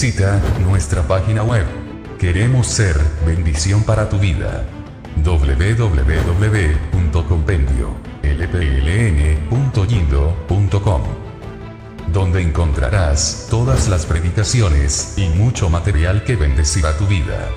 Visita nuestra página web. Queremos ser bendición para tu vida. www.compendiolpln.yindo.com, donde encontrarás todas las predicaciones y mucho material que bendecirá tu vida.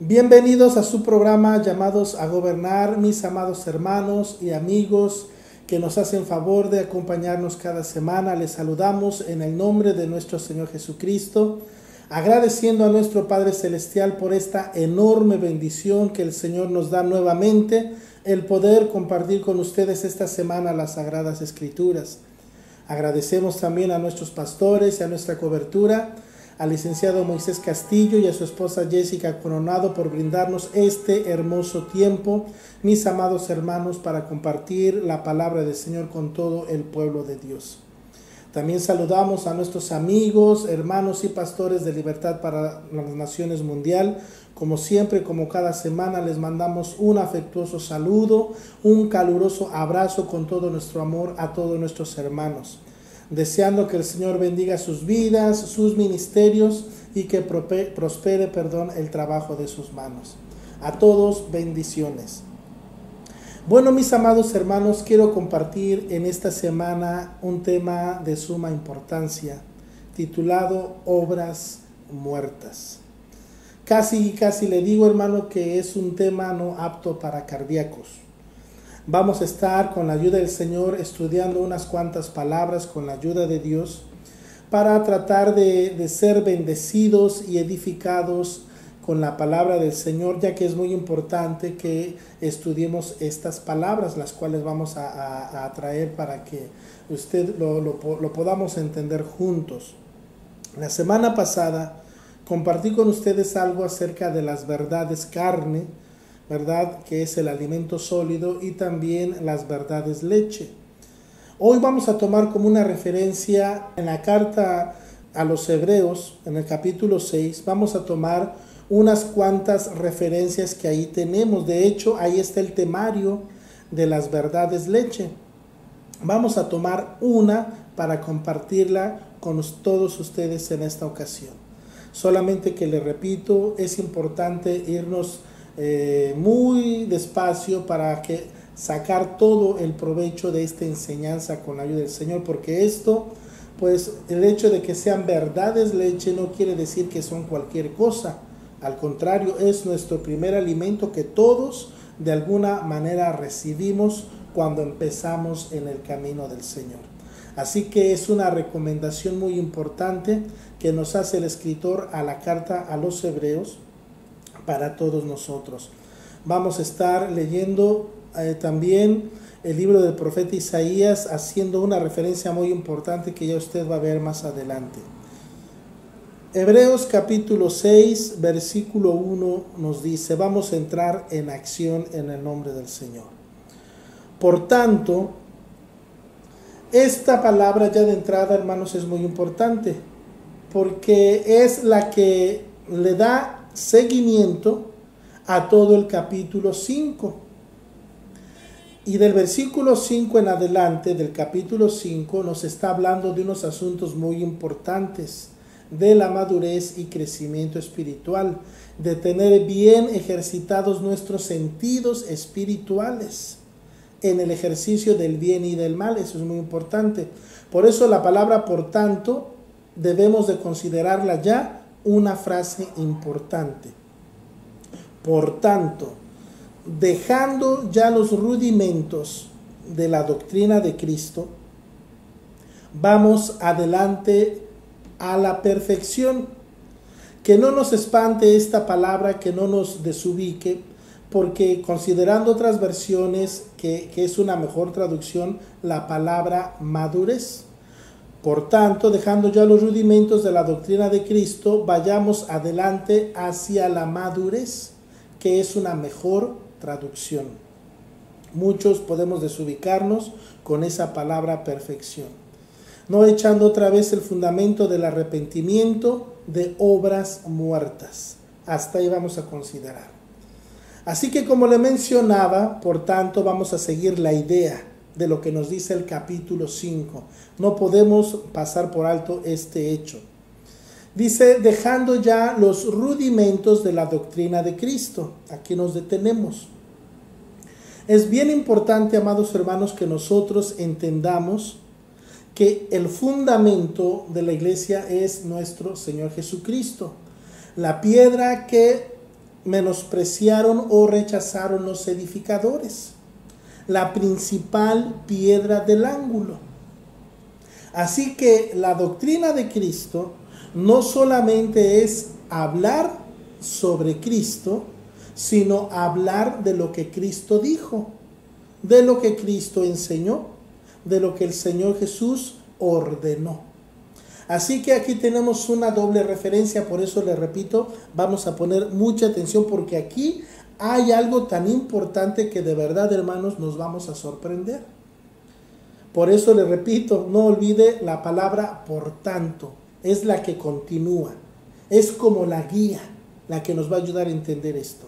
Bienvenidos a su programa Llamados a Gobernar, mis amados hermanos y amigos que nos hacen favor de acompañarnos cada semana. Les saludamos en el nombre de nuestro Señor Jesucristo, agradeciendo a nuestro Padre Celestial por esta enorme bendición que el Señor nos da nuevamente, el poder compartir con ustedes esta semana las Sagradas Escrituras. Agradecemos también a nuestros pastores y a nuestra cobertura, al licenciado Moisés Castillo y a su esposa Jessica Coronado por brindarnos este hermoso tiempo, mis amados hermanos, para compartir la palabra del Señor con todo el pueblo de Dios. También saludamos a nuestros amigos, hermanos y pastores de Libertad para las Naciones Mundial. Como siempre, como cada semana, les mandamos un afectuoso saludo, un caluroso abrazo con todo nuestro amor a todos nuestros hermanos, deseando que el Señor bendiga sus vidas, sus ministerios y que prospere el trabajo de sus manos. A todos, bendiciones. Bueno, mis amados hermanos, quiero compartir en esta semana un tema de suma importancia, titulado Obras Muertas. Casi le digo, hermano, que es un tema no apto para cardíacos. Vamos a estar con la ayuda del Señor estudiando unas cuantas palabras con la ayuda de Dios para tratar de ser bendecidos y edificados con la palabra del Señor, ya que es muy importante que estudiemos estas palabras, las cuales vamos a traer para que usted lo podamos entender juntos. La semana pasada compartí con ustedes algo acerca de las verdades carne, ¿verdad?, que es el alimento sólido, y también las verdades leche. Hoy vamos a tomar como una referencia en la carta a los Hebreos, en el capítulo 6, vamos a tomar unas cuantas referencias que ahí tenemos. De hecho, ahí está el temario de las verdades leche. Vamos a tomar una para compartirla con todos ustedes en esta ocasión. Solamente que les repito, es importante irnos muy despacio para que sacar todo el provecho de esta enseñanza con la ayuda del Señor, porque esto, pues el hecho de que sean verdades leche no quiere decir que son cualquier cosa. Al contrario, es nuestro primer alimento que todos de alguna manera recibimos cuando empezamos en el camino del Señor. Así que es una recomendación muy importante que nos hace el escritor a la carta a los Hebreos para todos nosotros. Vamos a estar leyendo también el libro del profeta Isaías, haciendo una referencia muy importante que ya usted va a ver más adelante. Hebreos capítulo 6, versículo 1 nos dice, vamos a entrar en acción en el nombre del Señor. Por tanto, esta palabra ya de entrada, hermanos, es muy importante, porque es la que le da seguimiento a todo el capítulo 5. Y del versículo 5 en adelante, del capítulo 5, nos está hablando de unos asuntos muy importantes, de la madurez y crecimiento espiritual, de tener bien ejercitados nuestros sentidos espirituales en el ejercicio del bien y del mal. Eso es muy importante. Por eso la palabra por tanto debemos de considerarla ya una frase importante. Por tanto, dejando ya los rudimentos de la doctrina de Cristo, vamos adelante a la perfección. Que no nos espante esta palabra, que no nos desubique, porque considerando otras versiones que es una mejor traducción, la palabra madurez. Por tanto, dejando ya los rudimentos de la doctrina de Cristo, vayamos adelante hacia la madurez, que es una mejor traducción. Muchos podemos desubicarnos con esa palabra perfección. No echando otra vez el fundamento del arrepentimiento de obras muertas. Hasta ahí vamos a considerar. Así que como le mencionaba, por tanto vamos a seguir la idea de lo que nos dice el capítulo 5. No podemos pasar por alto este hecho. Dice, dejando ya los rudimentos de la doctrina de Cristo. Aquí nos detenemos. Es bien importante, amados hermanos, que nosotros entendamos que el fundamento de la iglesia es nuestro Señor Jesucristo. La piedra que menospreciaron o rechazaron los edificadores. La principal piedra del ángulo. Así que la doctrina de Cristo no solamente es hablar sobre Cristo, sino hablar de lo que Cristo dijo, de lo que Cristo enseñó, de lo que el Señor Jesús ordenó. Así que aquí tenemos una doble referencia, por eso le repito, vamos a poner mucha atención porque aquí hay algo tan importante que de verdad, hermanos, nos vamos a sorprender. Por eso le repito, no olvide la palabra por tanto, es la que continúa, es como la guía, la que nos va a ayudar a entender esto.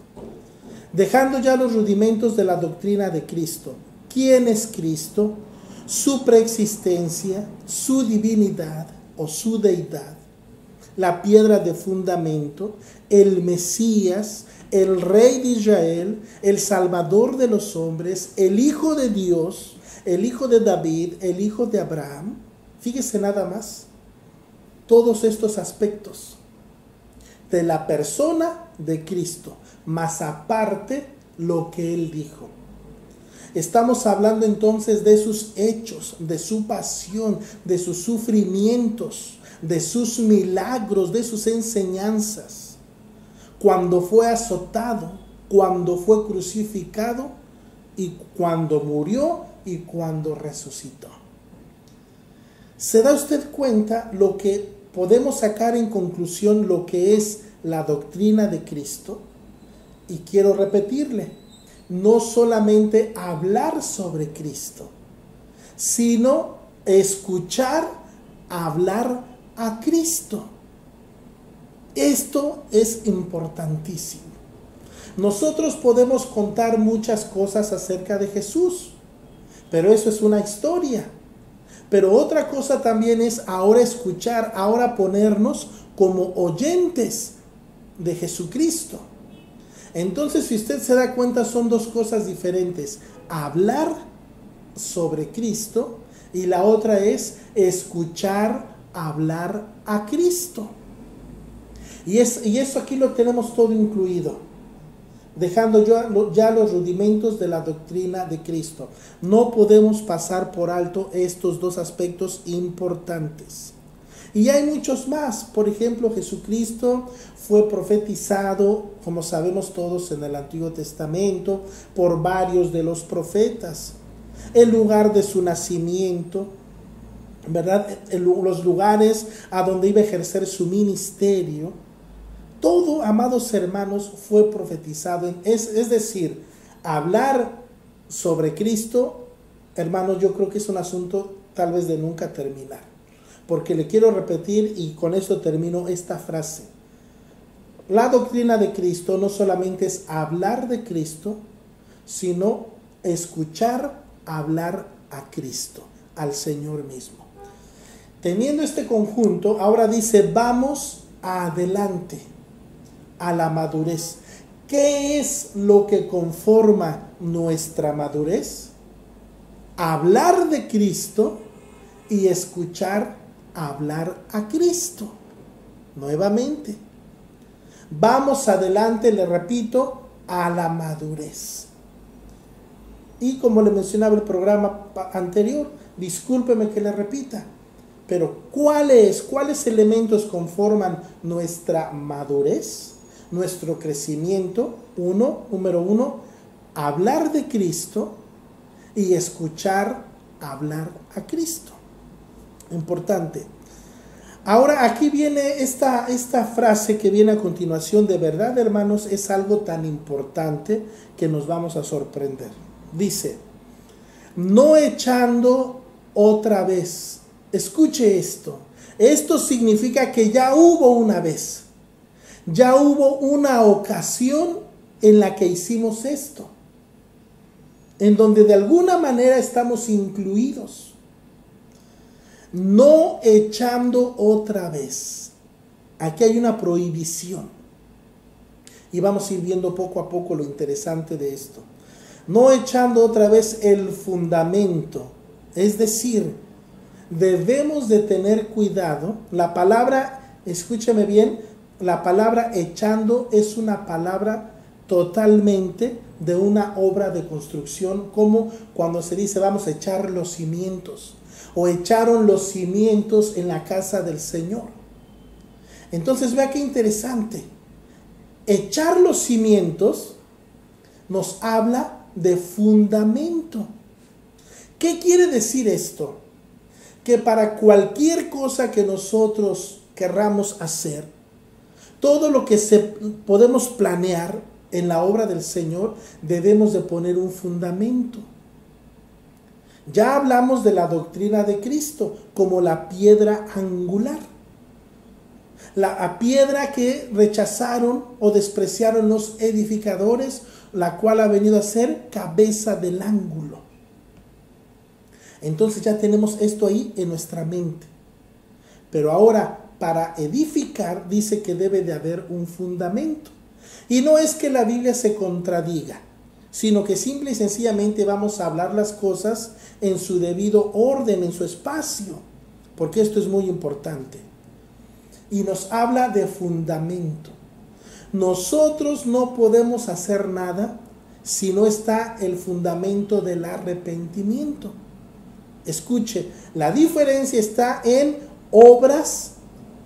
Dejando ya los rudimentos de la doctrina de Cristo. ¿Quién es Cristo? Su preexistencia, su divinidad o su deidad, la piedra de fundamento, el Mesías, el Rey de Israel, el Salvador de los hombres, el Hijo de Dios, el Hijo de David, el Hijo de Abraham. Fíjese nada más, todos estos aspectos de la persona de Cristo, más aparte lo que Él dijo. Estamos hablando entonces de sus hechos, de su pasión, de sus sufrimientos, de sus milagros, de sus enseñanzas. Cuando fue azotado, cuando fue crucificado y cuando murió y cuando resucitó. ¿Se da usted cuenta lo que podemos sacar en conclusión lo que es la doctrina de Cristo? Y quiero repetirle, no solamente hablar sobre Cristo, sino escuchar hablar a Cristo. Esto es importantísimo. Nosotros podemos contar muchas cosas acerca de Jesús, pero eso es una historia. Pero otra cosa también es ahora escuchar, ahora ponernos como oyentes de Jesucristo. Entonces, si usted se da cuenta, son dos cosas diferentes. Hablar sobre Cristo y la otra es escuchar hablar a Cristo. Y eso aquí lo tenemos todo incluido, dejando ya los rudimentos de la doctrina de Cristo. No podemos pasar por alto estos dos aspectos importantes. Y hay muchos más. Por ejemplo, Jesucristo fue profetizado, como sabemos todos en el Antiguo Testamento, por varios de los profetas. El lugar de su nacimiento, ¿verdad? Los lugares a donde iba a ejercer su ministerio. Todo, amados hermanos, fue profetizado. Es decir, hablar sobre Cristo, hermanos, yo creo que es un asunto tal vez de nunca terminar. Porque le quiero repetir y con esto termino esta frase. La doctrina de Cristo no solamente es hablar de Cristo, sino escuchar hablar a Cristo, al Señor mismo. Teniendo este conjunto, ahora dice, vamos adelante a la madurez. ¿Qué es lo que conforma nuestra madurez? Hablar de Cristo y escuchar hablar a Cristo. Nuevamente, vamos adelante, le repito, a la madurez. Y como le mencionaba el programa anterior, discúlpeme que le repita, pero ¿cuáles elementos conforman nuestra madurez, nuestro crecimiento? Número uno, hablar de Cristo y escuchar hablar a Cristo. Importante. Ahora aquí viene esta frase que viene a continuación. De verdad, hermanos, es algo tan importante que nos vamos a sorprender. Dice, no echando otra vez. Escuche esto. Esto significa que ya hubo una vez. Ya hubo una ocasión en la que hicimos esto, en donde de alguna manera estamos incluidos, no echando otra vez. Aquí hay una prohibición y vamos a ir viendo poco a poco lo interesante de esto. No echando otra vez el fundamento, es decir, debemos de tener cuidado. La palabra, escúcheme bien, la palabra echando es una palabra totalmente de una obra de construcción, como cuando se dice vamos a echar los cimientos, o echaron los cimientos en la casa del Señor. Entonces vea qué interesante. Echar los cimientos nos habla de fundamento. ¿Qué quiere decir esto? Que para cualquier cosa que nosotros querramos hacer, todo lo que podemos planear en la obra del Señor, debemos de poner un fundamento. Ya hablamos de la doctrina de Cristo como la piedra angular. La piedra que rechazaron o despreciaron los edificadores, la cual ha venido a ser cabeza del ángulo. Entonces ya tenemos esto ahí en nuestra mente. Pero ahora, para edificar, dice que debe de haber un fundamento. Y no es que la Biblia se contradiga, sino que simple y sencillamente vamos a hablar las cosas en su debido orden, en su espacio, porque esto es muy importante. Y nos habla de fundamento. Nosotros no podemos hacer nada si no está el fundamento del arrepentimiento. Escuche, la diferencia está en obras,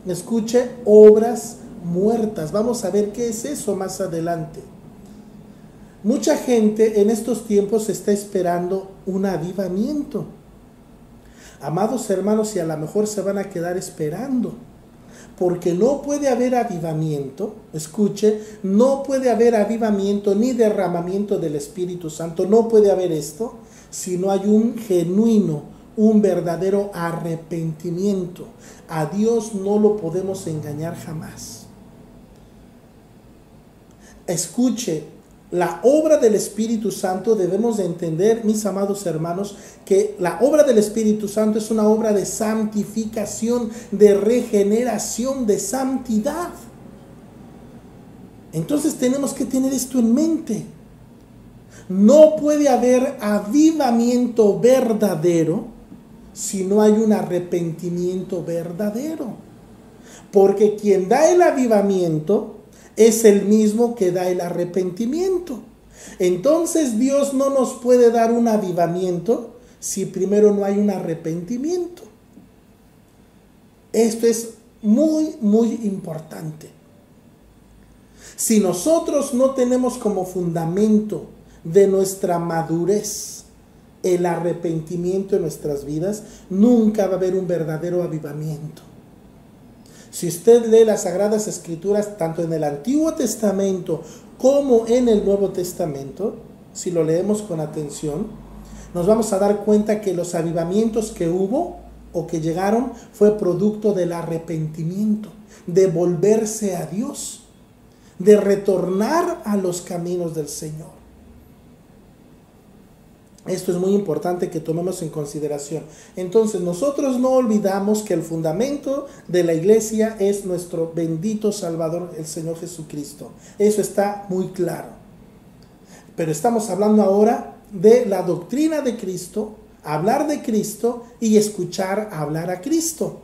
escuche, obras muertas. Vamos a ver qué es eso más adelante. Mucha gente en estos tiempos está esperando un avivamiento. Amados hermanos, y a lo mejor se van a quedar esperando, porque no puede haber avivamiento, escuche, no puede haber avivamiento ni derramamiento del Espíritu Santo, no puede haber esto si no hay un genuino, un verdadero arrepentimiento. A Dios no lo podemos engañar jamás. Escuche, la obra del Espíritu Santo debemos de entender, mis amados hermanos, que la obra del Espíritu Santo es una obra de santificación, de regeneración, de santidad. Entonces tenemos que tener esto en mente. No puede haber avivamiento verdadero si no hay un arrepentimiento verdadero. Porque quien da el avivamiento es el mismo que da el arrepentimiento. Entonces Dios no nos puede dar un avivamiento si primero no hay un arrepentimiento. Esto es muy, muy importante. Si nosotros no tenemos como fundamento de nuestra madurez el arrepentimiento en nuestras vidas, nunca va a haber un verdadero avivamiento. Si usted lee las Sagradas Escrituras, tanto en el Antiguo Testamento como en el Nuevo Testamento, si lo leemos con atención, nos vamos a dar cuenta que los avivamientos que hubo o que llegaron fue producto del arrepentimiento, de volverse a Dios, de retornar a los caminos del Señor. Esto es muy importante que tomemos en consideración. Entonces, nosotros no olvidamos que el fundamento de la iglesia es nuestro bendito Salvador, el Señor Jesucristo. Eso está muy claro. Pero estamos hablando ahora de la doctrina de Cristo, hablar de Cristo y escuchar hablar a Cristo.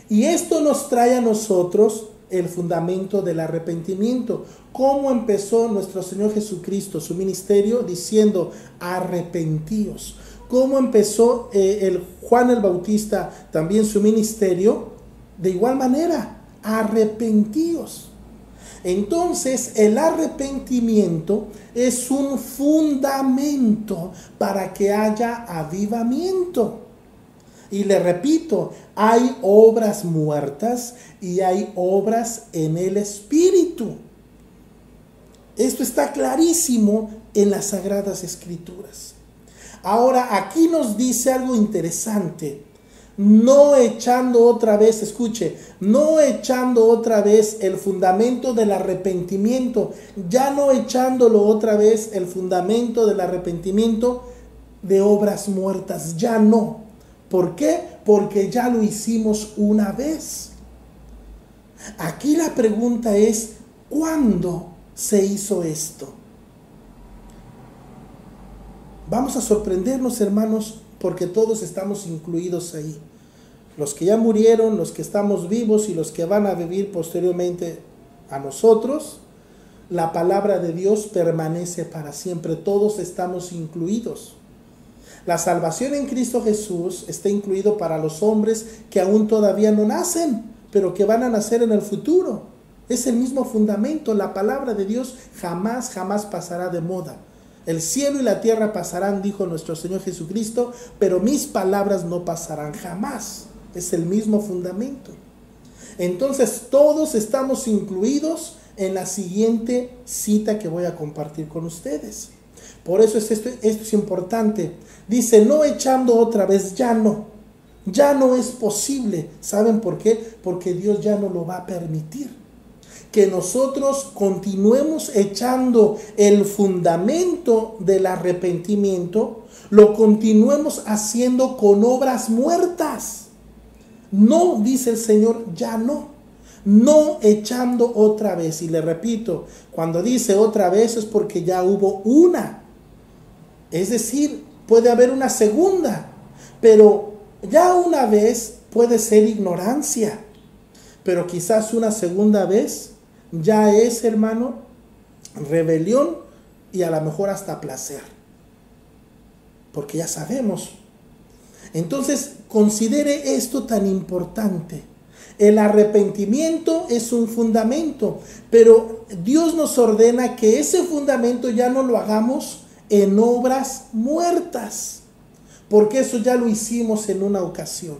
Y esto nos trae a nosotros el fundamento del arrepentimiento. ¿Cómo empezó nuestro Señor Jesucristo su ministerio? Diciendo, arrepentíos. ¿Cómo empezó Juan el Bautista también su ministerio? De igual manera, arrepentíos. Entonces, el arrepentimiento es un fundamento para que haya avivamiento. Y le repito, hay obras muertas y hay obras en el Espíritu. Esto está clarísimo en las Sagradas Escrituras. Ahora, aquí nos dice algo interesante. no echando otra vez, escuche, no echando otra vez el fundamento del arrepentimiento, ya no echándolo otra vez el fundamento del arrepentimiento de obras muertas, ya no. ¿Por qué? Porque ya lo hicimos una vez. Aquí la pregunta es, ¿cuándo se hizo esto? Vamos a sorprendernos, hermanos, porque todos estamos incluidos ahí. Los que ya murieron, los que estamos vivos y los que van a vivir posteriormente a nosotros, la palabra de Dios permanece para siempre. Todos estamos incluidos. La salvación en Cristo Jesús está incluido para los hombres que aún todavía no nacen, pero que van a nacer en el futuro. Es el mismo fundamento. La palabra de Dios jamás pasará de moda. El cielo y la tierra pasarán, dijo nuestro Señor Jesucristo, pero mis palabras no pasarán jamás. Es el mismo fundamento. Entonces todos estamos incluidos en la siguiente cita que voy a compartir con ustedes. Por eso esto es importante. Dice, no echando otra vez, ya no es posible. ¿Saben por qué? Porque Dios ya no lo va a permitir. Que nosotros continuemos echando el fundamento del arrepentimiento, lo continuemos haciendo con obras muertas. No, dice el Señor, ya no echando otra vez. Y le repito, cuando dice otra vez es porque ya hubo una. Es decir, puede haber una segunda, pero ya una vez puede ser ignorancia, pero quizás una segunda vez ya es, hermano, rebelión y a lo mejor hasta placer, porque ya sabemos. Entonces, considere esto tan importante. El arrepentimiento es un fundamento, pero Dios nos ordena que ese fundamento ya no lo hagamos en obras muertas, porque eso ya lo hicimos en una ocasión.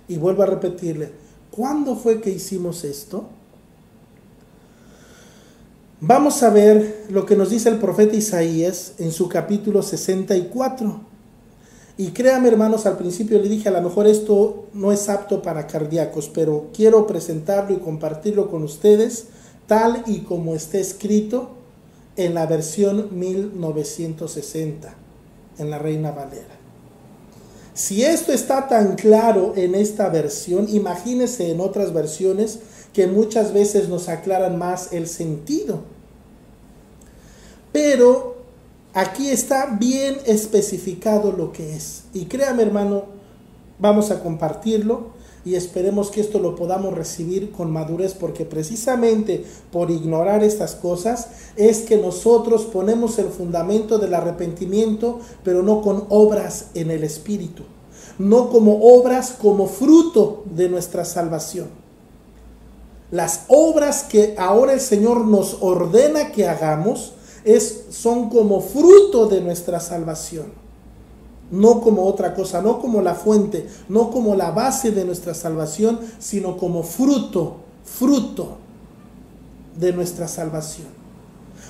Y vuelvo a repetirle, ¿cuándo fue que hicimos esto? Vamos a ver lo que nos dice el profeta Isaías en su capítulo 64. Y créame, hermanos, al principio le dije, a lo mejor esto no es apto para cardíacos, pero quiero presentarlo y compartirlo con ustedes tal y como está escrito en la versión 1960, en la Reina Valera. Si esto está tan claro en esta versión, imagínense en otras versiones que muchas veces nos aclaran más el sentido. Pero aquí está bien especificado lo que es. Y créame, hermano, vamos a compartirlo y esperemos que esto lo podamos recibir con madurez, porque precisamente por ignorar estas cosas es que nosotros ponemos el fundamento del arrepentimiento, pero no con obras en el Espíritu, no como obras como fruto de nuestra salvación. Las obras que ahora el Señor nos ordena que hagamos son como fruto de nuestra salvación, no como otra cosa, no como la fuente, no como la base de nuestra salvación, sino como fruto de nuestra salvación.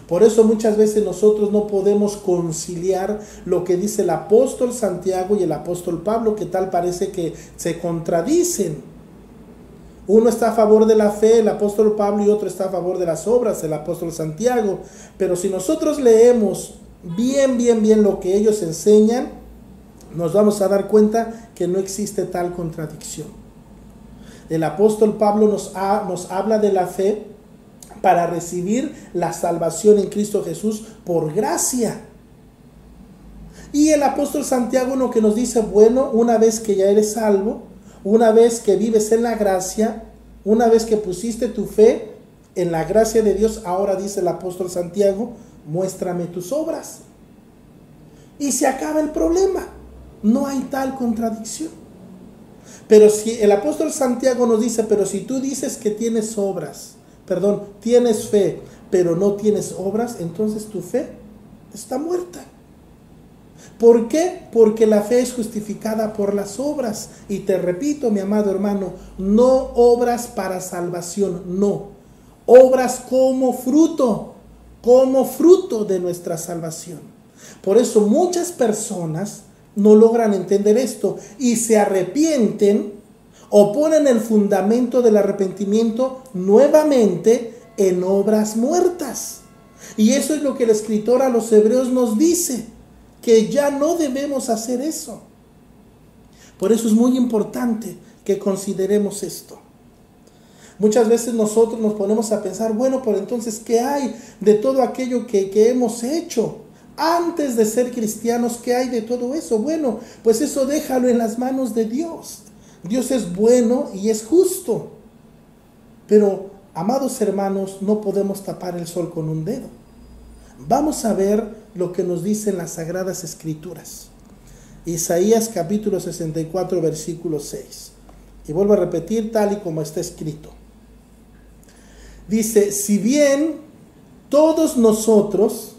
Por eso muchas veces nosotros no podemos conciliar lo que dice el apóstol Santiago y el apóstol Pablo, que tal parece que se contradicen. Uno está a favor de la fe, el apóstol Pablo, y otro está a favor de las obras, el apóstol Santiago. Pero si nosotros leemos bien lo que ellos enseñan, nos vamos a dar cuenta que no existe tal contradicción. El apóstol Pablo nos habla de la fe para recibir la salvación en Cristo Jesús por gracia. Y el apóstol Santiago lo que nos dice, bueno, una vez que ya eres salvo, una vez que vives en la gracia, una vez que pusiste tu fe en la gracia de Dios, ahora dice el apóstol Santiago, muéstrame tus obras. Y se acaba el problema. No hay tal contradicción. Pero si el apóstol Santiago nos dice, pero si tú dices que tienes tienes fe, pero no tienes obras, entonces tu fe está muerta. ¿Por qué? Porque la fe es justificada por las obras. Y te repito, mi amado hermano, no obras para salvación, no. Obras como fruto de nuestra salvación. Por eso muchas personas no logran entender esto y se arrepienten o ponen el fundamento del arrepentimiento nuevamente en obras muertas. Y eso es lo que el escritor a los Hebreos nos dice, que ya no debemos hacer eso. Por eso es muy importante que consideremos esto. Muchas veces nosotros nos ponemos a pensar, bueno, pero entonces, ¿qué hay de todo aquello que hemos hecho antes de ser cristianos? ¿Qué hay de todo eso? Bueno, pues eso déjalo en las manos de Dios. Dios es bueno y es justo. Pero, amados hermanos, no podemos tapar el sol con un dedo. Vamos a ver lo que nos dicen las Sagradas Escrituras. Isaías capítulo 64, versículo 6. Y vuelvo a repetir tal y como está escrito. Dice, si bien todos nosotros,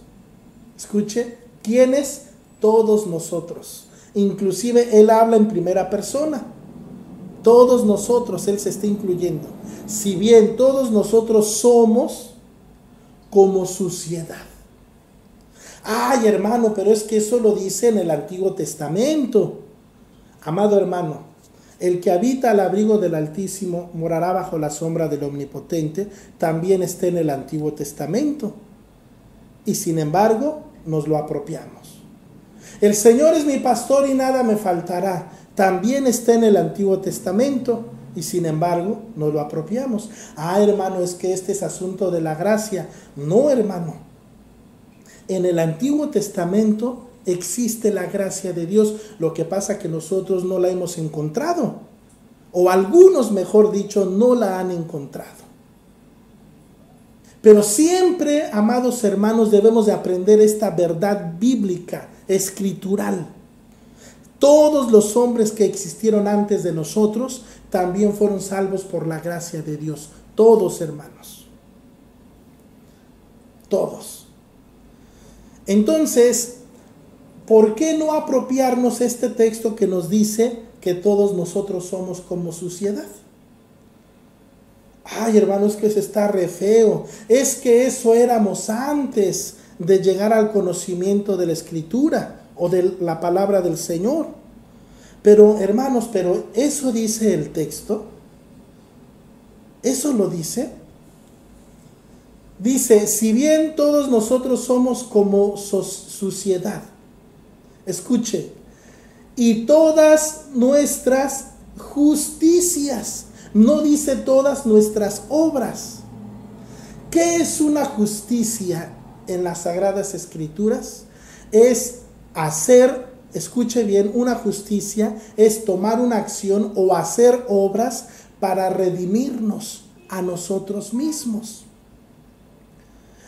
escuche, ¿quiénes? Todos nosotros. Inclusive él habla en primera persona. Todos nosotros, él se está incluyendo. Si bien todos nosotros somos como suciedad. Ay, hermano, pero es que eso lo dice en el Antiguo Testamento. Amado hermano, el que habita al abrigo del Altísimo morará bajo la sombra del Omnipotente, también está en el Antiguo Testamento. Y sin embargo, nos lo apropiamos. El Señor es mi pastor y nada me faltará. También está en el Antiguo Testamento. Y sin embargo, nos lo apropiamos. Ah, hermano, es que este es asunto de la gracia. No, hermano. En el Antiguo Testamento existe la gracia de Dios, lo que pasa que nosotros no la hemos encontrado, o algunos, mejor dicho, no la han encontrado. Pero siempre, amados hermanos, debemos de aprender esta verdad bíblica, escritural. Todos los hombres que existieron antes de nosotros también fueron salvos por la gracia de Dios. Todos, hermanos. Todos. Entonces, ¿por qué no apropiarnos este texto que nos dice que todos nosotros somos como suciedad? Ay, hermanos, que eso está re feo. Es que eso éramos antes de llegar al conocimiento de la Escritura o de la palabra del Señor. Pero, hermanos, pero eso dice el texto. Eso lo dice. Dice, si bien todos nosotros somos como suciedad. Escuche, y todas nuestras justicias, no dice todas nuestras obras. ¿Qué es una justicia en las Sagradas Escrituras? Es hacer, escuche bien, una justicia es tomar una acción o hacer obras para redimirnos a nosotros mismos.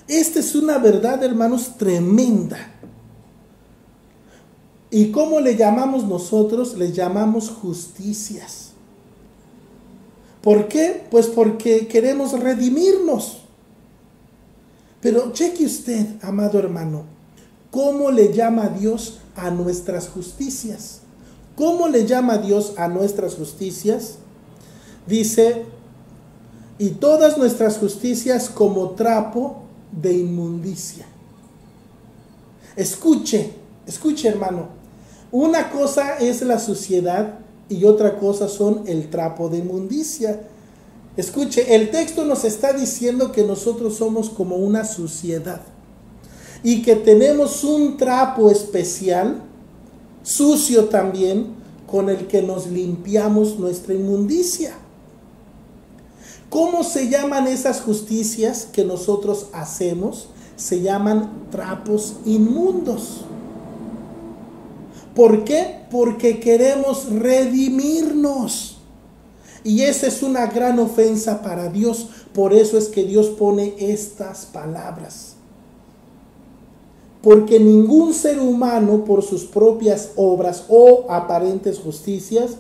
Esta es una verdad, hermanos, tremenda. ¿Y cómo le llamamos nosotros? Le llamamos justicias. ¿Por qué? Pues porque queremos redimirnos. Pero cheque usted, amado hermano, ¿cómo le llama Dios a nuestras justicias? ¿Cómo le llama Dios a nuestras justicias? Dice, y todas nuestras justicias como trapo de inmundicia. Escuche, hermano, una cosa es la suciedad y otra cosa son el trapo de inmundicia. Escuche, el texto nos está diciendo que nosotros somos como una suciedad y que tenemos un trapo especial, sucio también, con el que nos limpiamos nuestra inmundicia. ¿Cómo se llaman esas justicias que nosotros hacemos? Se llaman trapos inmundos. ¿Por qué? Porque queremos redimirnos. Y esa es una gran ofensa para Dios. Por eso es que Dios pone estas palabras. Porque ningún ser humano por sus propias obras o aparentes justicias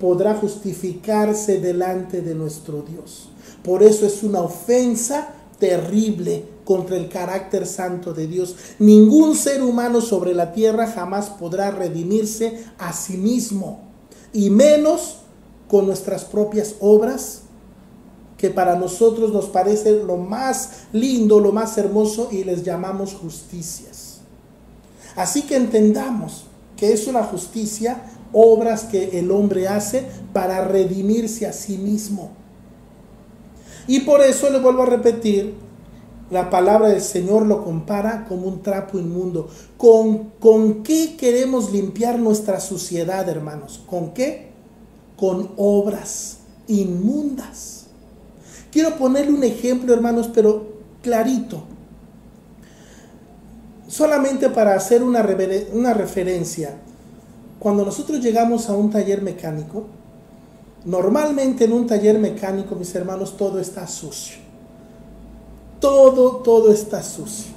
podrá justificarse delante de nuestro Dios. Por eso es una ofensa terrible contra el carácter santo de Dios. Ningún ser humano sobre la tierra jamás podrá redimirse a sí mismo, y menos con nuestras propias obras, que para nosotros nos parece lo más lindo, lo más hermoso, y les llamamos justicias. Así que entendamos que es una justicia, obras que el hombre hace para redimirse a sí mismo. Y por eso le vuelvo a repetir, la palabra del Señor lo compara como un trapo inmundo. ¿Con qué queremos limpiar nuestra suciedad, hermanos? ¿Con qué? Con obras inmundas. Quiero ponerle un ejemplo, hermanos, pero clarito. Solamente para hacer una referencia. Cuando nosotros llegamos a un taller mecánico, normalmente en un taller mecánico, mis hermanos, todo está sucio. Todo está sucio.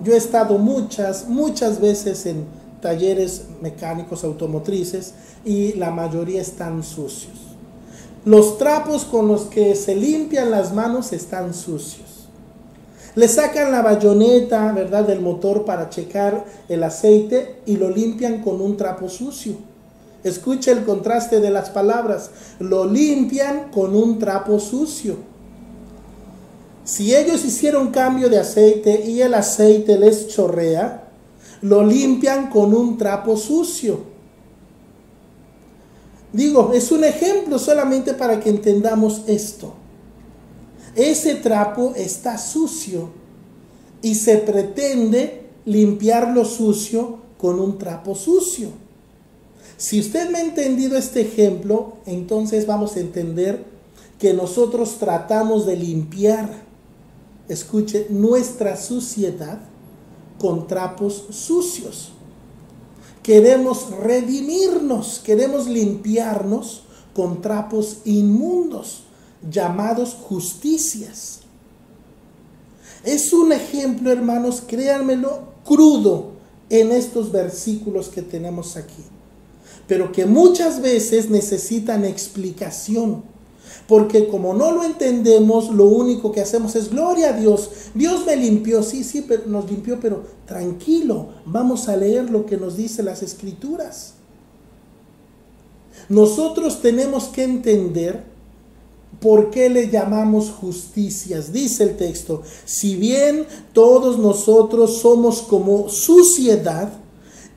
Yo he estado muchas veces en talleres mecánicos automotrices y la mayoría están sucios. Los trapos con los que se limpian las manos están sucios. Le sacan la bayoneta, ¿verdad?, del motor para checar el aceite y lo limpian con un trapo sucio. Escuche el contraste de las palabras. Lo limpian con un trapo sucio. Si ellos hicieron cambio de aceite y el aceite les chorrea, lo limpian con un trapo sucio. Digo, es un ejemplo solamente para que entendamos esto. Ese trapo está sucio y se pretende limpiar lo sucio con un trapo sucio. Si usted me ha entendido este ejemplo, entonces vamos a entender que nosotros tratamos de limpiar, escuche, nuestra suciedad con trapos sucios. Queremos redimirnos, queremos limpiarnos con trapos inmundos, llamados justicias. Es un ejemplo, hermanos, créanmelo, crudo en estos versículos que tenemos aquí, pero que muchas veces necesitan explicación, porque como no lo entendemos, lo único que hacemos es gloria a Dios. Dios me limpió, sí, pero nos limpió, pero tranquilo, vamos a leer lo que nos dice las Escrituras. Nosotros tenemos que entender ¿por qué le llamamos justicias? Dice el texto, si bien todos nosotros somos como suciedad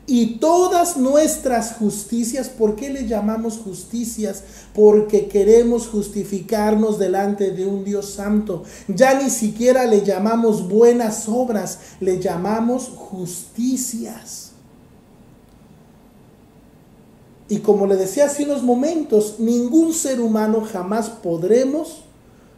y todas nuestras justicias, ¿por qué le llamamos justicias? Porque queremos justificarnos delante de un Dios santo. Ya ni siquiera le llamamos buenas obras, le llamamos justicias. Y como le decía hace unos momentos, ningún ser humano jamás podremos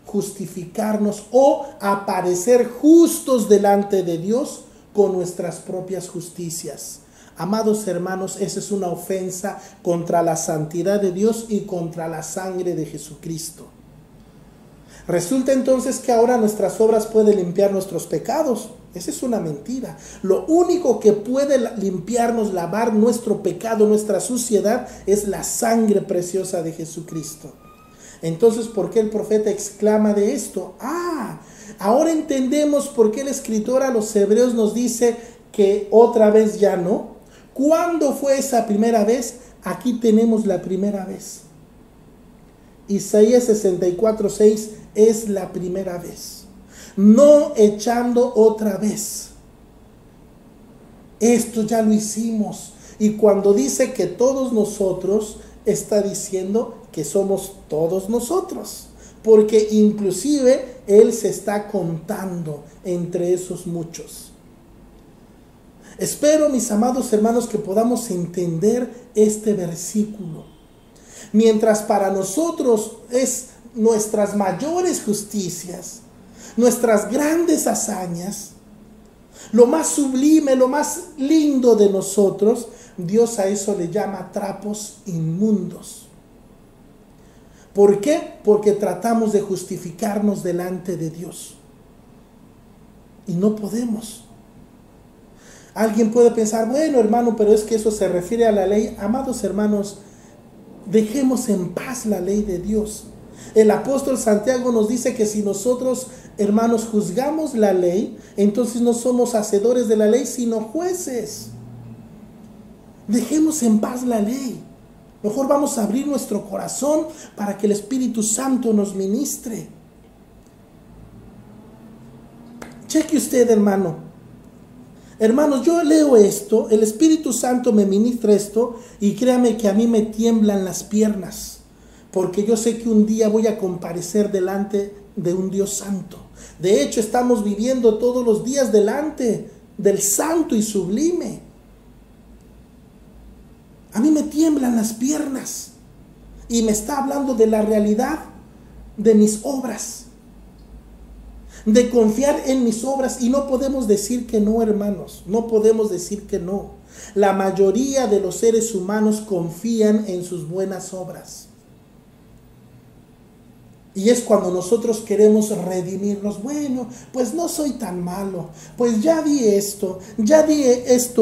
justificarnos o aparecer justos delante de Dios con nuestras propias justicias. Amados hermanos, esa es una ofensa contra la santidad de Dios y contra la sangre de Jesucristo. Resulta entonces que ahora nuestras obras pueden limpiar nuestros pecados. Esa es una mentira. Lo único que puede limpiarnos, lavar nuestro pecado, nuestra suciedad, es la sangre preciosa de Jesucristo. Entonces, ¿por qué el profeta exclama de esto? Ahora entendemos por qué el escritor a los hebreos nos dice que otra vez ya no. ¿Cuándo fue esa primera vez? Aquí tenemos la primera vez. Isaías 64:6 es la primera vez. No echando otra vez. Esto ya lo hicimos. Y cuando dice que todos nosotros, está diciendo que somos todos nosotros. Porque inclusive Él se está contando entre esos muchos. Espero, mis amados hermanos, que podamos entender este versículo. Mientras para nosotros es nuestras mayores justicias, nuestras grandes hazañas, lo más sublime, lo más lindo de nosotros, Dios a eso le llama trapos inmundos. ¿Por qué? Porque tratamos de justificarnos delante de Dios. Y no podemos. Alguien puede pensar, bueno, hermano, pero es que eso se refiere a la ley. Amados hermanos, dejemos en paz la ley de Dios. El apóstol Santiago nos dice que si nosotros, hermanos, juzgamos la ley, entonces no somos hacedores de la ley, sino jueces. Dejemos en paz la ley. Mejor vamos a abrir nuestro corazón para que el Espíritu Santo nos ministre. Cheque usted, hermano. Hermanos, yo leo esto, el Espíritu Santo me ministra esto y créame que a mí me tiemblan las piernas, porque yo sé que un día voy a comparecer delante de un Dios santo. De hecho, estamos viviendo todos los días delante del santo y sublime. A mí me tiemblan las piernas y me está hablando de la realidad de mis obras, de confiar en mis obras, y no podemos decir que no, hermanos, no podemos decir que no. La mayoría de los seres humanos confían en sus buenas obras. Y es cuando nosotros queremos redimirnos. Bueno, pues no soy tan malo, pues ya di esto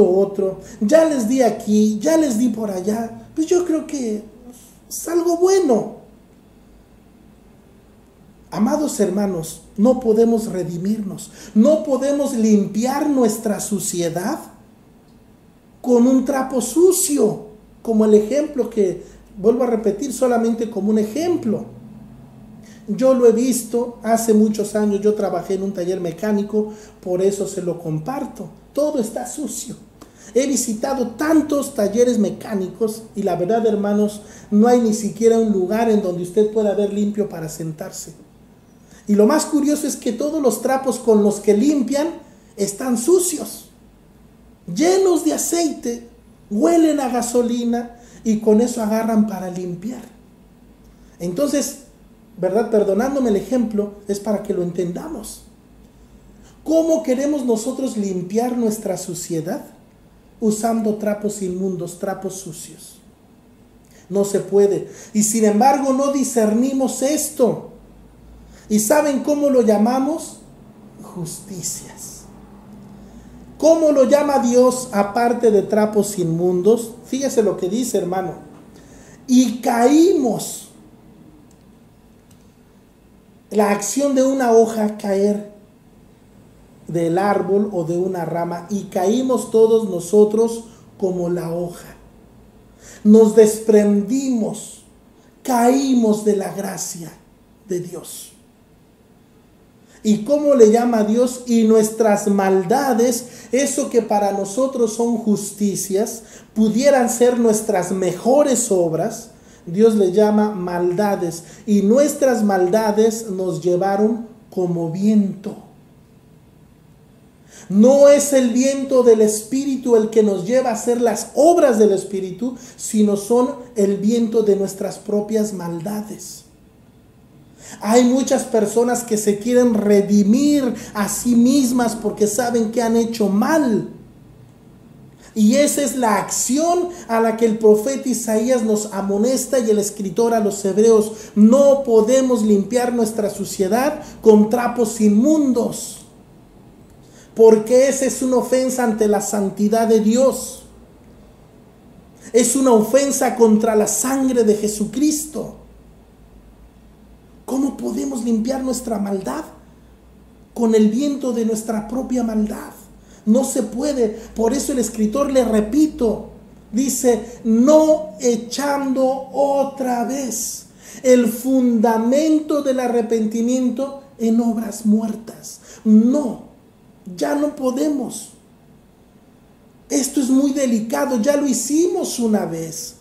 otro, ya les di aquí, ya les di por allá, pues yo creo que es algo bueno. Amados hermanos, no podemos redimirnos, no podemos limpiar nuestra suciedad con un trapo sucio, como el ejemplo que vuelvo a repetir solamente como un ejemplo. Yo lo he visto hace muchos años, yo trabajé en un taller mecánico, por eso se lo comparto. Todo está sucio. He visitado tantos talleres mecánicos y la verdad, hermanos, no hay ni siquiera un lugar en donde usted pueda ver limpio para sentarse. Y lo más curioso es que todos los trapos con los que limpian están sucios, llenos de aceite, huelen a gasolina y con eso agarran para limpiar. Entonces, ¿verdad? Perdonándome el ejemplo, es para que lo entendamos. ¿Cómo queremos nosotros limpiar nuestra suciedad? Usando trapos inmundos, trapos sucios. No se puede. Y sin embargo no discernimos esto. ¿Y saben cómo lo llamamos? Justicias. ¿Cómo lo llama Dios aparte de trapos inmundos? Fíjese lo que dice, hermano. Y caímos. La acción de una hoja caer del árbol o de una rama, y caímos todos nosotros como la hoja. Nos desprendimos, caímos de la gracia de Dios. ¿Y cómo le llama a Dios? Y nuestras maldades, eso que para nosotros son justicias, pudieran ser nuestras mejores obras, Dios le llama maldades, y nuestras maldades nos llevaron como viento. No es el viento del Espíritu el que nos lleva a hacer las obras del Espíritu, sino son el viento de nuestras propias maldades. Hay muchas personas que se quieren redimir a sí mismas porque saben que han hecho mal. Y esa es la acción a la que el profeta Isaías nos amonesta y el escritor a los hebreos. No podemos limpiar nuestra suciedad con trapos inmundos, porque esa es una ofensa ante la santidad de Dios. Es una ofensa contra la sangre de Jesucristo. ¿Cómo podemos limpiar nuestra maldad? Con el viento de nuestra propia maldad. No se puede. Por eso el escritor, le repito, dice, no echando otra vez el fundamento del arrepentimiento en obras muertas. No, ya no podemos. Esto es muy delicado, ya lo hicimos una vez.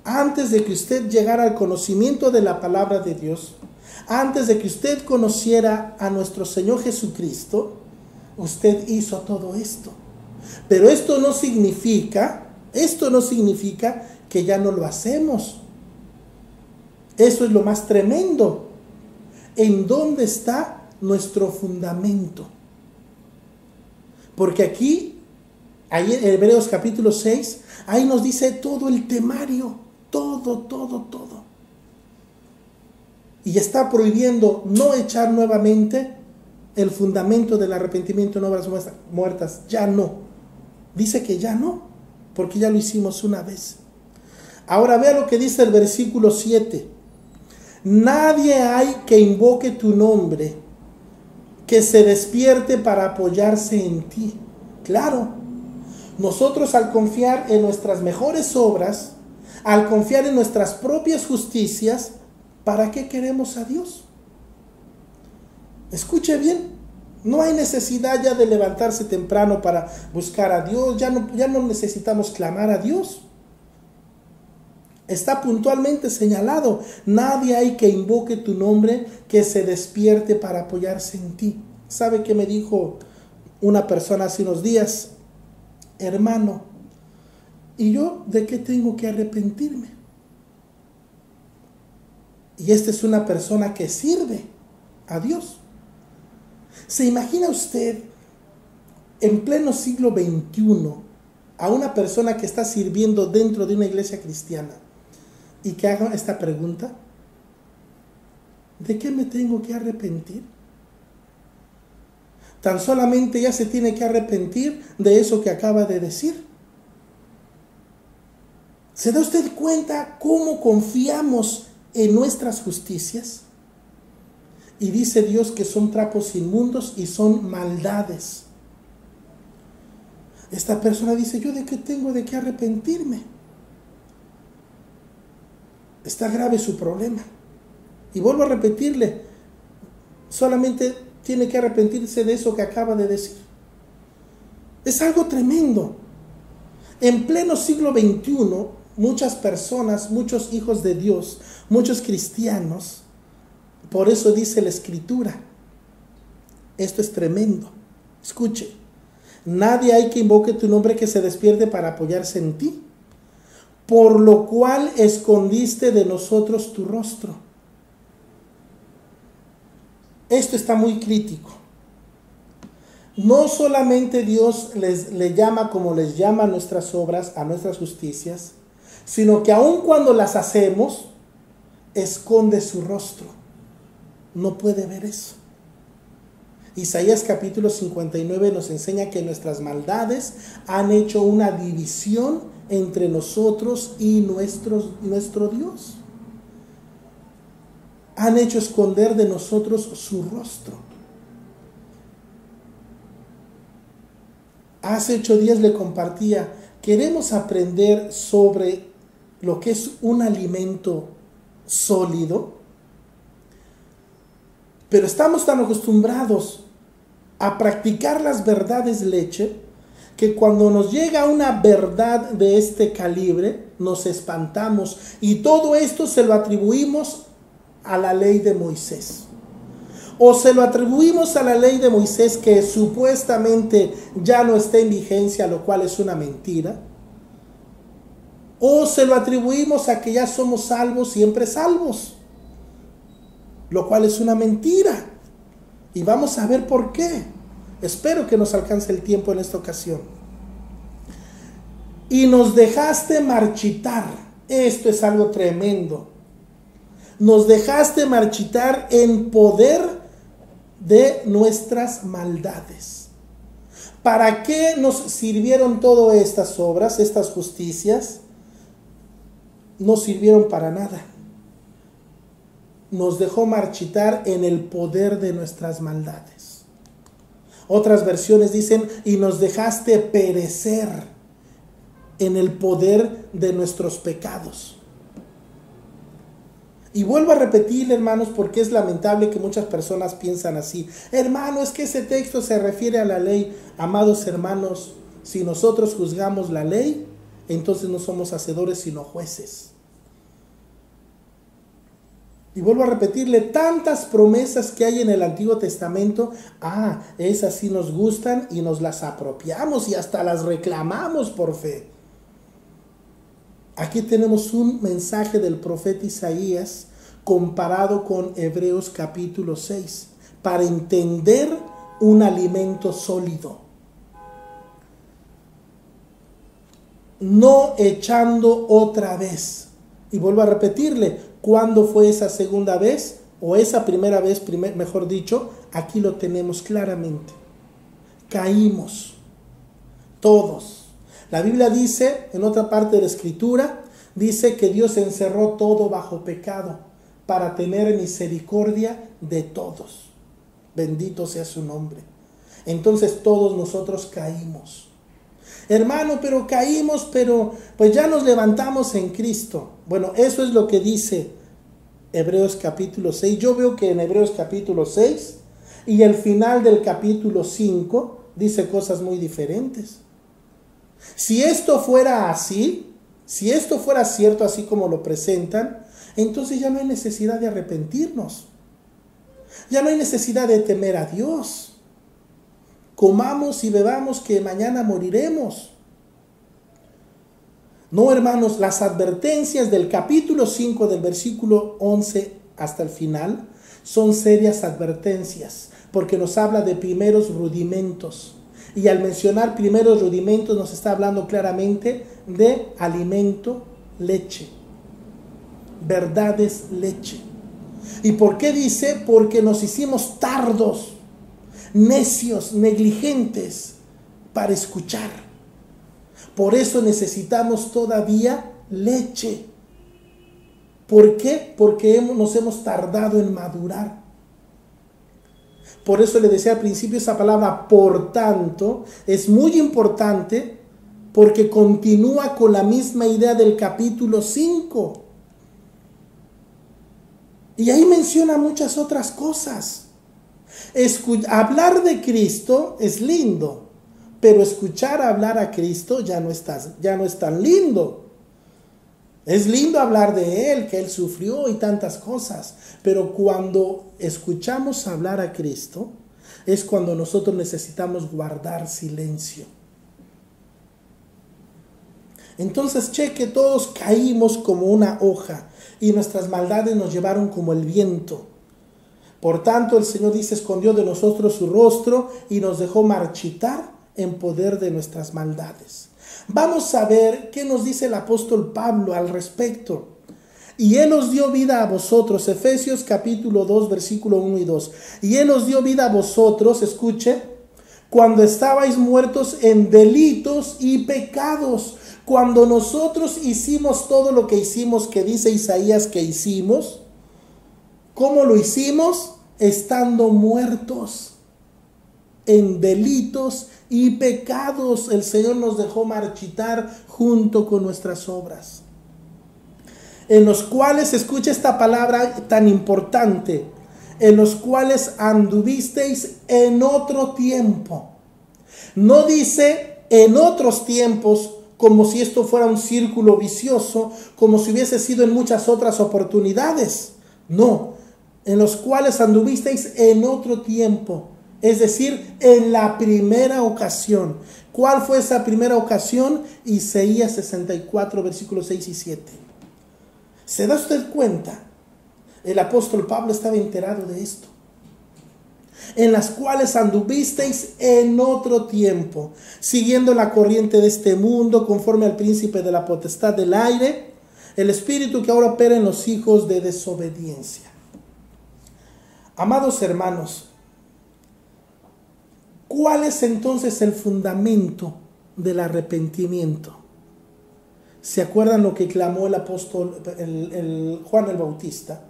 Antes de que usted llegara al conocimiento de la palabra de Dios, antes de que usted conociera a nuestro Señor Jesucristo, usted hizo todo esto. Pero esto no significa que ya no lo hacemos. Eso es lo más tremendo. ¿En dónde está nuestro fundamento? Porque aquí, ahí en Hebreos capítulo 6, ahí nos dice todo el temario, todo. Y está prohibiendo no echar nuevamente el fundamento del arrepentimiento en obras muertas. Ya no. Dice que ya no, porque ya lo hicimos una vez. Ahora vea lo que dice el versículo 7. Nadie hay que invoque tu nombre, que se despierte para apoyarse en ti. Claro, nosotros al confiar en nuestras mejores obras, al confiar en nuestras propias justicias, ¿para qué queremos a Dios? Escuche bien, No hay necesidad ya de levantarse temprano para buscar a Dios, ya no necesitamos clamar a Dios. Está puntualmente señalado, nadie hay que invoque tu nombre que se despierte para apoyarse en ti. ¿Sabe qué me dijo una persona hace unos días? Hermano, ¿y yo de qué tengo que arrepentirme? Y esta es una persona que sirve a Dios. ¿Se imagina usted en pleno siglo XXI a una persona que está sirviendo dentro de una iglesia cristiana y que haga esta pregunta? ¿De qué me tengo que arrepentir? Tan solamente ya se tiene que arrepentir de eso que acaba de decir. ¿Se da usted cuenta cómo confiamos en nuestras justicias? Y dice Dios que son trapos inmundos y son maldades. Esta persona dice, ¿yo de qué tengo de qué arrepentirme? Está grave su problema. Y vuelvo a repetirle, solamente tiene que arrepentirse de eso que acaba de decir. Es algo tremendo. En pleno siglo XXI, muchas personas, muchos hijos de Dios, muchos cristianos, por eso dice la Escritura, esto es tremendo. Escuche, nadie hay que invoque tu nombre que se despierte para apoyarse en ti, por lo cual escondiste de nosotros tu rostro. Esto está muy crítico. No solamente Dios le llama como les llama a nuestras obras, a nuestras justicias, sino que aun cuando las hacemos, esconde su rostro. No puede ver eso. Isaías capítulo 59 nos enseña que nuestras maldades han hecho una división entre nosotros y nuestro Dios. Han hecho esconder de nosotros su rostro. Hace 8 días le compartía, queremos aprender sobre lo que es un alimento sólido, pero estamos tan acostumbrados a practicar las verdades leche que cuando nos llega una verdad de este calibre nos espantamos, y todo esto se lo atribuimos a la ley de Moisés, o se lo atribuimos a la ley de Moisés que supuestamente ya no está en vigencia, lo cual es una mentira, o se lo atribuimos a que ya somos salvos, siempre salvos, lo cual es una mentira. Y vamos a ver por qué. Espero que nos alcance el tiempo en esta ocasión. Y nos dejaste marchitar. Esto es algo tremendo. Nos dejaste marchitar en poder de nuestras maldades. ¿Para qué nos sirvieron todas estas obras, estas justicias? No sirvieron para nada. Nos dejó marchitar en el poder de nuestras maldades. Otras versiones dicen, y nos dejaste perecer en el poder de nuestros pecados. Y vuelvo a repetir, hermanos, porque es lamentable que muchas personas piensan así. Hermano, es que ese texto se refiere a la ley. Amados hermanos, si nosotros juzgamos la ley, entonces no somos hacedores sino jueces. Y vuelvo a repetirle, tantas promesas que hay en el Antiguo Testamento, esas sí nos gustan y nos las apropiamos y hasta las reclamamos por fe. Aquí tenemos un mensaje del profeta Isaías comparado con Hebreos capítulo 6, para entender un alimento sólido. No echando otra vez. Y vuelvo a repetirle, ¿cuándo fue esa segunda vez? O esa primera vez, mejor dicho, aquí lo tenemos claramente. Caímos, todos. La Biblia dice, en otra parte de la Escritura, dice que Dios encerró todo bajo pecado para tener misericordia de todos. Bendito sea su nombre. Entonces todos nosotros caímos. Hermano, pero caímos, pero pues ya nos levantamos en Cristo. Bueno, eso es lo que dice Hebreos capítulo 6. Yo veo que en Hebreos capítulo 6 y el final del capítulo 5 dice cosas muy diferentes. Si esto fuera así, si esto fuera cierto así como lo presentan, entonces ya no hay necesidad de arrepentirnos. Ya no hay necesidad de temer a Dios. Comamos y bebamos que mañana moriremos. No, hermanos, las advertencias del capítulo 5 del versículo 11 hasta el final son serias advertencias, porque nos habla de primeros rudimentos. Y al mencionar primeros rudimentos nos está hablando claramente de alimento, leche. Verdades, leche. ¿Y por qué dice? Porque nos hicimos tardos, necios, negligentes para escuchar. Por eso necesitamos todavía leche. ¿Por qué? Porque nos hemos tardado en madurar. Por eso le decía al principio esa palabra por tanto es muy importante, porque continúa con la misma idea del capítulo 5. Y ahí menciona muchas otras cosas. Hablar de Cristo es lindo, pero escuchar hablar a Cristo ya no es tan lindo. Es lindo hablar de Él, que Él sufrió y tantas cosas, pero cuando escuchamos hablar a Cristo, es cuando nosotros necesitamos guardar silencio. Entonces, cheque, todos caímos como una hoja y nuestras maldades nos llevaron como el viento. Por tanto, el Señor dice, escondió de nosotros su rostro y nos dejó marchitar en poder de nuestras maldades. Vamos a ver qué nos dice el apóstol Pablo al respecto. Y Él os dio vida a vosotros, Efesios capítulo 2, versículo 1 y 2. Y Él os dio vida a vosotros, escuche, cuando estabais muertos en delitos y pecados. Cuando nosotros hicimos todo lo que hicimos, que dice Isaías que hicimos, ¿cómo lo hicimos? Estando muertos en delitos y pecados. El Señor nos dejó marchitar junto con nuestras obras, en los cuales, escucha esta palabra tan importante, en los cuales anduvisteis en otro tiempo. No dice en otros tiempos como si esto fuera un círculo vicioso, como si hubiese sido en muchas otras oportunidades. No, en los cuales anduvisteis en otro tiempo, es decir, en la primera ocasión. ¿Cuál fue esa primera ocasión? Isaías 64, versículos 6 y 7. ¿Se da usted cuenta? El apóstol Pablo estaba enterado de esto. En las cuales anduvisteis en otro tiempo, siguiendo la corriente de este mundo, conforme al príncipe de la potestad del aire, el espíritu que ahora opera en los hijos de desobediencia. Amados hermanos, ¿cuál es entonces el fundamento del arrepentimiento? ¿Se acuerdan lo que clamó el apóstol Juan el Bautista?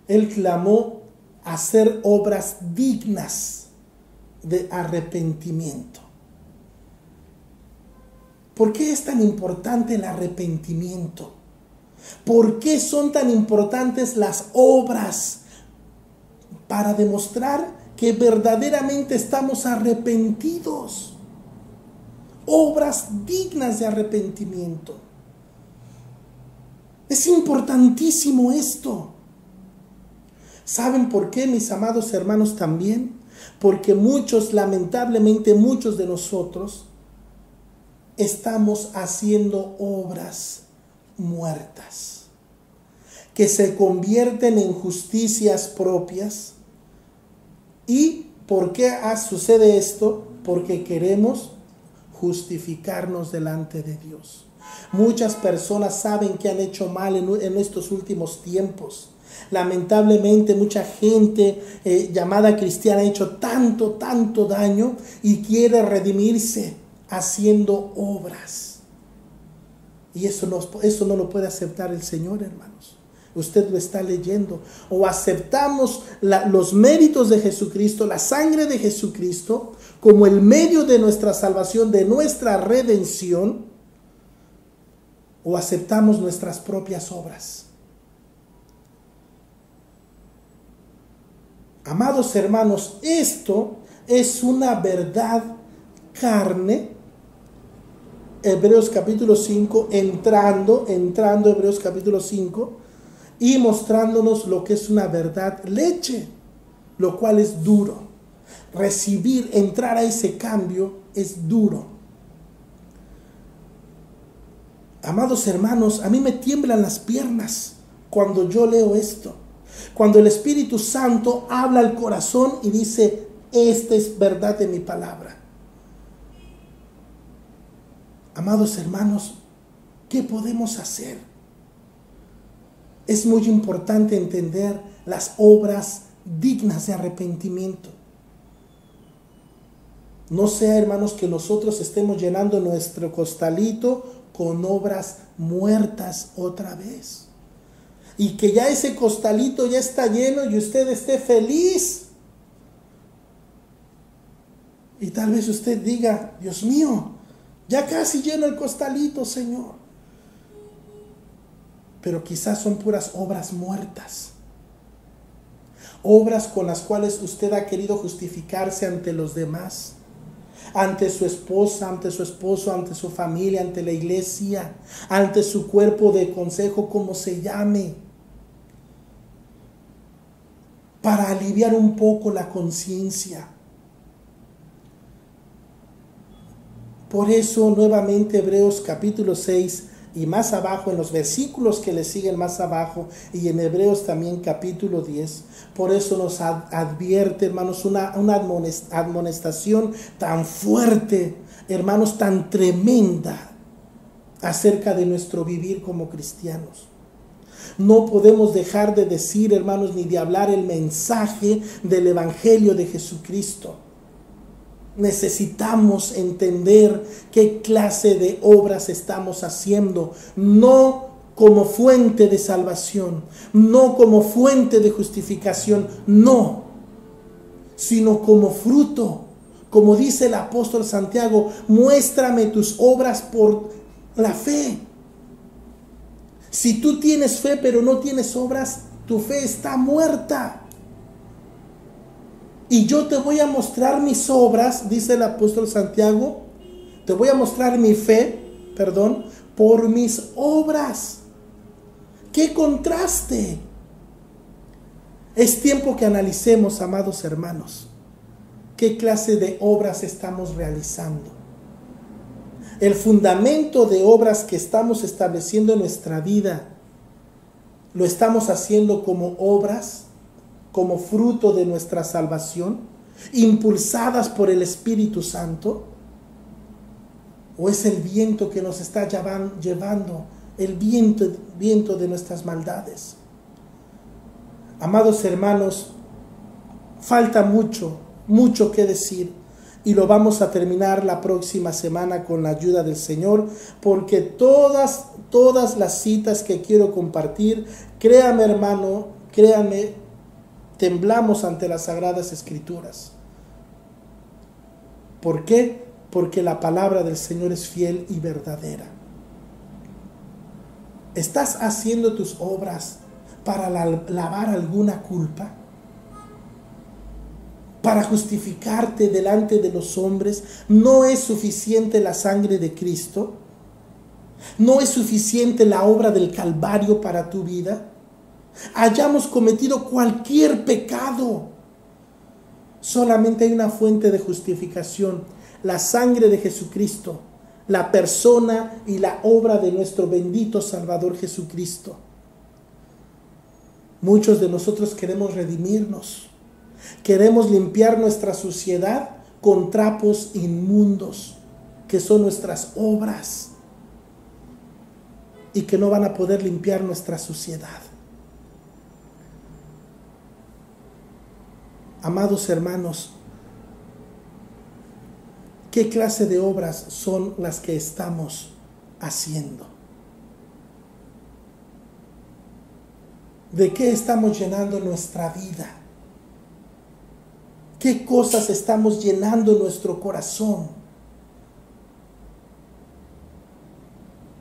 Él clamó hacer obras dignas de arrepentimiento. ¿Por qué es tan importante el arrepentimiento? ¿Por qué son tan importantes las obras? Para demostrar que verdaderamente estamos arrepentidos. Obras dignas de arrepentimiento. Es importantísimo esto. ¿Saben por qué, mis amados hermanos, también? Porque muchos, lamentablemente muchos de nosotros, estamos haciendo obras muertas, que se convierten en justicias propias. ¿Y por qué sucede esto? Porque queremos justificarnos delante de Dios. Muchas personas saben que han hecho mal en estos últimos tiempos. Lamentablemente mucha gente llamada cristiana ha hecho tanto daño y quiere redimirse haciendo obras. Y eso no lo puede aceptar el Señor, hermanos. Usted lo está leyendo. O aceptamos los méritos de Jesucristo, la sangre de Jesucristo, como el medio de nuestra salvación, de nuestra redención, o aceptamos nuestras propias obras. Amados hermanos, esto es una verdad carne. Hebreos capítulo 5, entrando Hebreos capítulo 5 y mostrándonos lo que es una verdad leche, lo cual es duro. Recibir, entrar a ese cambio es duro. Amados hermanos, a mí me tiemblan las piernas cuando yo leo esto. Cuando el Espíritu Santo habla al corazón y dice, esta es verdad de mi palabra. Amados hermanos, ¿qué podemos hacer? Es muy importante entender las obras dignas de arrepentimiento. No sea, hermanos, que nosotros estemos llenando nuestro costalito con obras muertas otra vez. Y que ya ese costalito ya está lleno y usted esté feliz. Y tal vez usted diga, Dios mío, ya casi lleno el costalito, Señor. Pero quizás son puras obras muertas. Obras con las cuales usted ha querido justificarse ante los demás. Ante su esposa, ante su esposo, ante su familia, ante la iglesia, ante su cuerpo de consejo, como se llame, para aliviar un poco la conciencia. Por eso nuevamente Hebreos capítulo 6 y más abajo, en los versículos que le siguen más abajo, y en Hebreos también capítulo 10, por eso nos advierte, hermanos, una admonestación tan fuerte, hermanos, tan tremenda acerca de nuestro vivir como cristianos. No podemos dejar de decir, hermanos, ni de hablar el mensaje del Evangelio de Jesucristo. Necesitamos entender qué clase de obras estamos haciendo, no como fuente de salvación, no como fuente de justificación, no, sino como fruto. Como dice el apóstol Santiago, muéstrame tus obras por la fe. Si tú tienes fe pero no tienes obras, tu fe está muerta. Y yo te voy a mostrar mis obras, dice el apóstol Santiago, te voy a mostrar mi fe, por mis obras. ¡Qué contraste! Es tiempo que analicemos, amados hermanos, qué clase de obras estamos realizando. El fundamento de obras que estamos estableciendo en nuestra vida, ¿lo estamos haciendo como obras, como fruto de nuestra salvación, impulsadas por el Espíritu Santo? ¿O es el viento que nos está llevando, el viento de nuestras maldades? Amados hermanos, falta mucho que decir, y lo vamos a terminar la próxima semana con la ayuda del Señor, porque todas las citas que quiero compartir, créame hermano, créame, temblamos ante las Sagradas Escrituras. ¿Por qué? Porque la palabra del Señor es fiel y verdadera. ¿Estás haciendo tus obras para lavar alguna culpa? ¿Para justificarte delante de los hombres? ¿No es suficiente la sangre de Cristo? ¿No es suficiente la obra del Calvario para tu vida? Hayamos cometido cualquier pecado, solamente hay una fuente de justificación: la sangre de Jesucristo, la persona y la obra de nuestro bendito Salvador Jesucristo. Muchos de nosotros queremos redimirnos, queremos limpiar nuestra suciedad con trapos inmundos, que son nuestras obras, y que no van a poder limpiar nuestra suciedad. Amados hermanos, ¿qué clase de obras son las que estamos haciendo? ¿De qué estamos llenando nuestra vida? ¿Qué cosas estamos llenando nuestro corazón?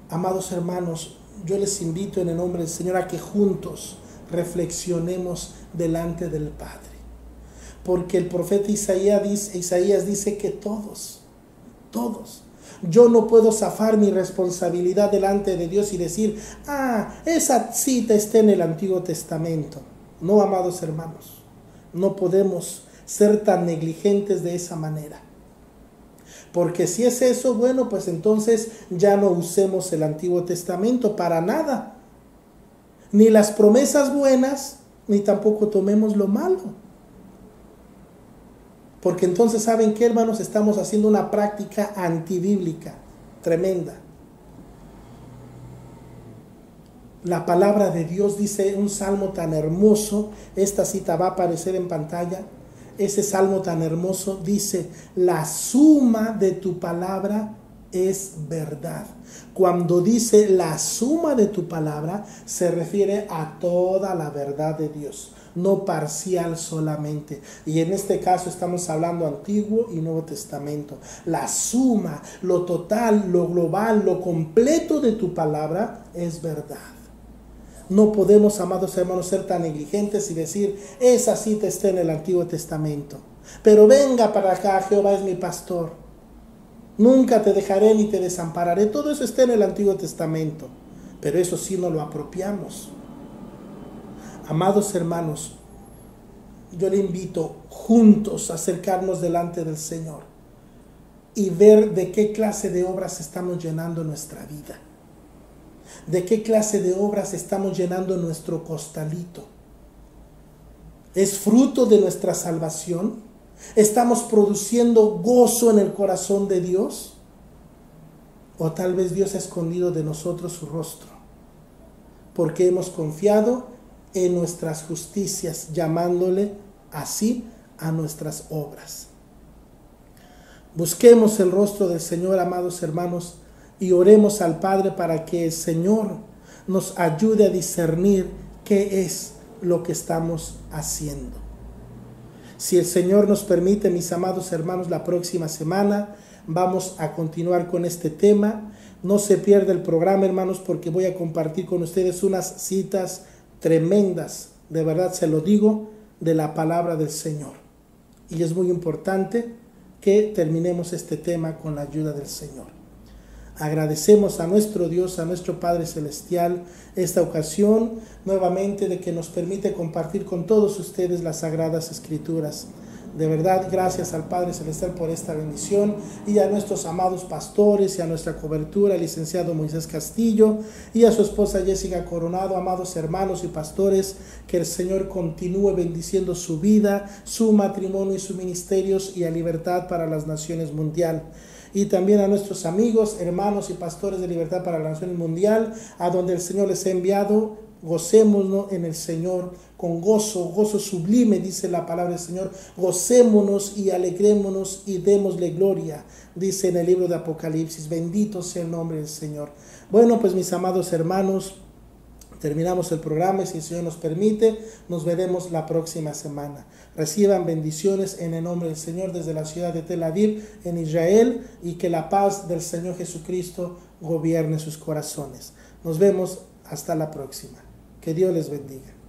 Amados hermanos, yo les invito en el nombre del Señor a que juntos reflexionemos delante del Padre. porque el profeta Isaías dice que todos. Yo no puedo zafar mi responsabilidad delante de Dios y decir, esa cita está en el Antiguo Testamento. No, amados hermanos, no podemos ser tan negligentes de esa manera. Porque si es eso, bueno, pues entonces ya no usemos el Antiguo Testamento para nada. Ni las promesas buenas, ni tampoco tomemos lo malo. Porque entonces, ¿saben qué, hermanos? Estamos haciendo una práctica antibíblica tremenda. La palabra de Dios dice un salmo tan hermoso, esta cita va a aparecer en pantalla, ese salmo tan hermoso dice, la suma de tu palabra es verdad. Cuando dice la suma de tu palabra, se refiere a toda la verdad de Dios, no parcial solamente. Y en este caso estamos hablando Antiguo y Nuevo Testamento. La suma, lo total, lo global, lo completo de tu palabra es verdad. No podemos, amados hermanos, ser tan negligentes y decir, esa cita está en el Antiguo Testamento. Pero venga para acá, Jehová es mi pastor. Nunca te dejaré ni te desampararé. Todo eso está en el Antiguo Testamento. Pero eso sí no lo apropiamos. Amados hermanos, yo le invito juntos a acercarnos delante del Señor y ver de qué clase de obras estamos llenando nuestra vida. ¿De qué clase de obras estamos llenando nuestro costalito? ¿Es fruto de nuestra salvación? ¿Estamos produciendo gozo en el corazón de Dios? ¿O tal vez Dios ha escondido de nosotros su rostro? Porque hemos confiado en nuestras justicias, llamándole así a nuestras obras. Busquemos el rostro del Señor, amados hermanos, y oremos al Padre para que el Señor nos ayude a discernir qué es lo que estamos haciendo. Si el Señor nos permite, mis amados hermanos, la próxima semana vamos a continuar con este tema. No se pierda el programa, hermanos, porque voy a compartir con ustedes unas citas tremendas, de verdad se lo digo, de la palabra del Señor. Y es muy importante que terminemos este tema con la ayuda del Señor. Agradecemos a nuestro Dios, a nuestro Padre Celestial, esta ocasión nuevamente de que nos permite compartir con todos ustedes las Sagradas Escrituras. De verdad, gracias al Padre Celestial por esta bendición y a nuestros amados pastores y a nuestra cobertura, el licenciado Moisés Castillo y a su esposa Jessica Coronado. Amados hermanos y pastores, que el Señor continúe bendiciendo su vida, su matrimonio y sus ministerios y a libertad para las naciones mundial. Y también a nuestros amigos, hermanos y pastores de Libertad para la Nación Mundial, a donde el Señor les ha enviado, gocémonos en el Señor con gozo sublime, dice la palabra del Señor. Gocémonos y alegrémonos y démosle gloria, dice en el libro de Apocalipsis. Bendito sea el nombre del Señor. Bueno, pues mis amados hermanos, terminamos el programa y si el Señor nos permite, nos veremos la próxima semana. Reciban bendiciones en el nombre del Señor desde la ciudad de Tel Aviv, en Israel, y que la paz del Señor Jesucristo gobierne sus corazones. Nos vemos hasta la próxima. Que Dios les bendiga.